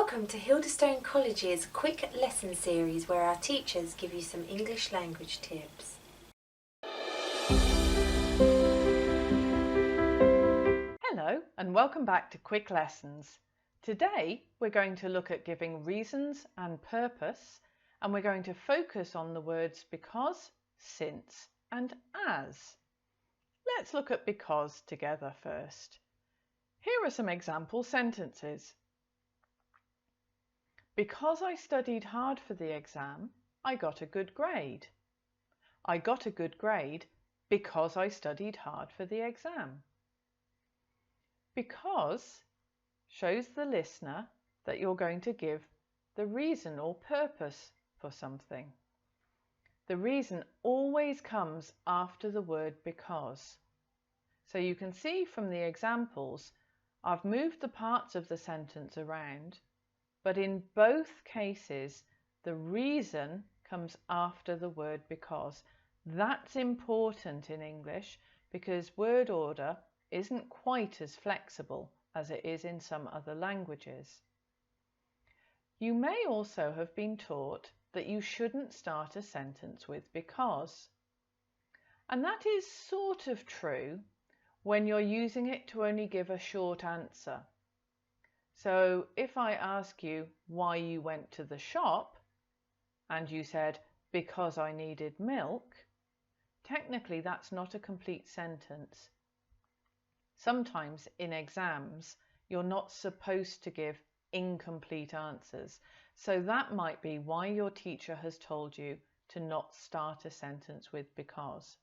Welcome to Hildestone College's quick lesson series where our teachers give you some English language tips. Hello and welcome back to Quick Lessons. Today we're going to look at giving reasons and purpose, and we're going to focus on the words because, since and as. Let's look at because together first. Here are some example sentences. Because I studied hard for the exam, I got a good grade. I got a good grade because I studied hard for the exam. Because shows the listener that you're going to give the reason or purpose for something. The reason always comes after the word because. So you can see from the examples, I've moved the parts of the sentence around, but in both cases, the reason comes after the word because. That's important in English because word order isn't quite as flexible as it is in some other languages. You may also have been taught that you shouldn't start a sentence with because. And that is sort of true when you're using it to only give a short answer. So if I ask you why you went to the shop and you said, because I needed milk, technically that's not a complete sentence. Sometimes in exams, you're not supposed to give incomplete answers. So that might be why your teacher has told you to not start a sentence with because.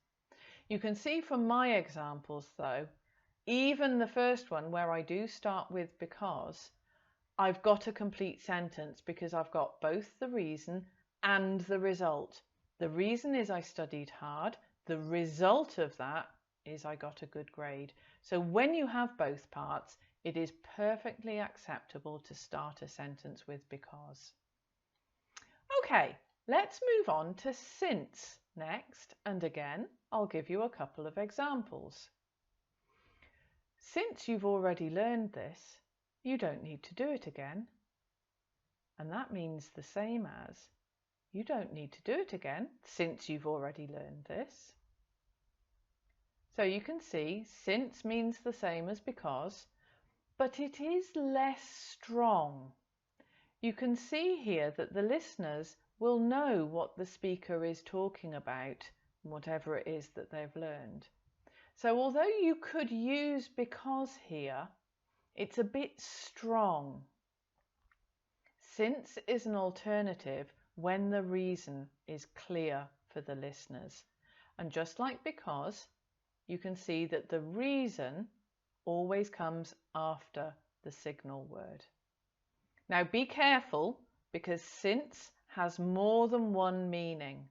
You can see from my examples though, even the first one where I do start with because, I've got a complete sentence because I've got both the reason and the result. The reason is I studied hard. The result of that is I got a good grade. So when you have both parts, it is perfectly acceptable to start a sentence with because. Okay, let's move on to since next, and again, I'll give you a couple of examples. Since you've already learned this, you don't need to do it again. And that means the same as, you don't need to do it again since you've already learned this. So you can see since means the same as because, but it is less strong. You can see here that the listeners will know what the speaker is talking about, whatever it is that they've learned. So although you could use because here, it's a bit strong. Since is an alternative when the reason is clear for the listeners. And just like because, you can see that the reason always comes after the signal word. Now be careful because since has more than one meaning.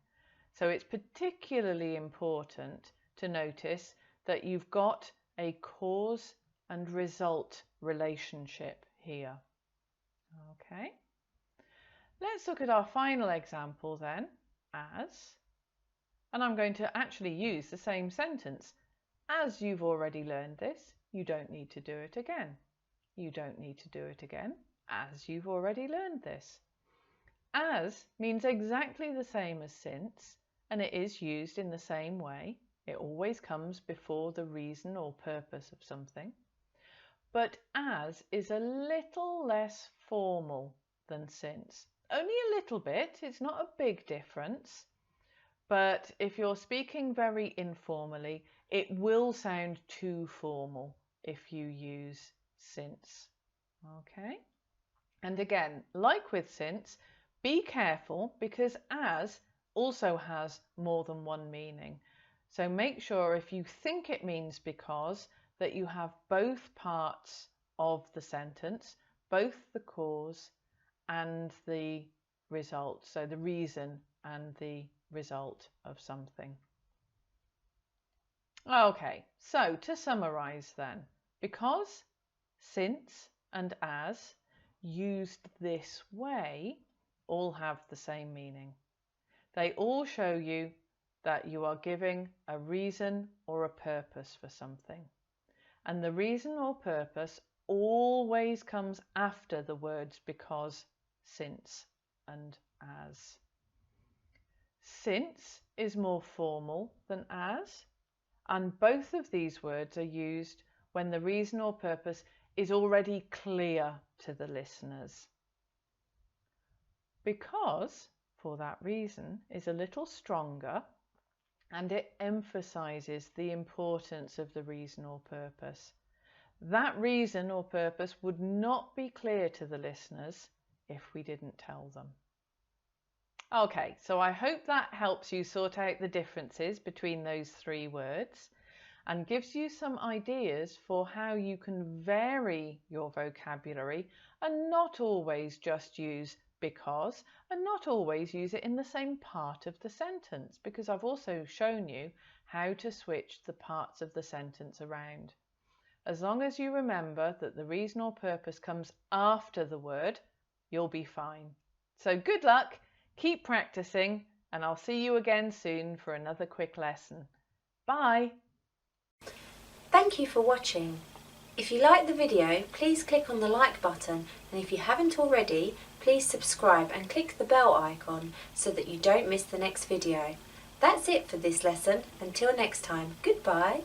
So it's particularly important to notice that you've got a cause and result relationship here. Okay. Let's look at our final example then, as, and I'm going to actually use the same sentence. As you've already learned this, you don't need to do it again. You don't need to do it again, as you've already learned this. As means exactly the same as since, and it is used in the same way. It always comes before the reason or purpose of something. But as is a little less formal than since. Only a little bit, it's not a big difference. But if you're speaking very informally, it will sound too formal if you use since. Okay? And again, like with since, be careful because as also has more than one meaning. So make sure if you think it means because, that you have both parts of the sentence, both the cause and the result. So the reason and the result of something. Okay, so to summarize then, because, since and as used this way all have the same meaning. They all show you that you are giving a reason or a purpose for something. And the reason or purpose always comes after the words because, since, and as. Since is more formal than as, and both of these words are used when the reason or purpose is already clear to the listeners. Because, for that reason, is a little stronger and it emphasises the importance of the reason or purpose. That reason or purpose would not be clear to the listeners if we didn't tell them. Okay, so I hope that helps you sort out the differences between those three words and gives you some ideas for how you can vary your vocabulary and not always just use because and not always use it in the same part of the sentence, because I've also shown you how to switch the parts of the sentence around. As long as you remember that the reason or purpose comes after the word, you'll be fine. So good luck, keep practicing, and I'll see you again soon for another quick lesson. Bye! Thank you for watching. If you liked the video, please click on the like button, and if you haven't already, please subscribe and click the bell icon so that you don't miss the next video. That's it for this lesson. Until next time, goodbye.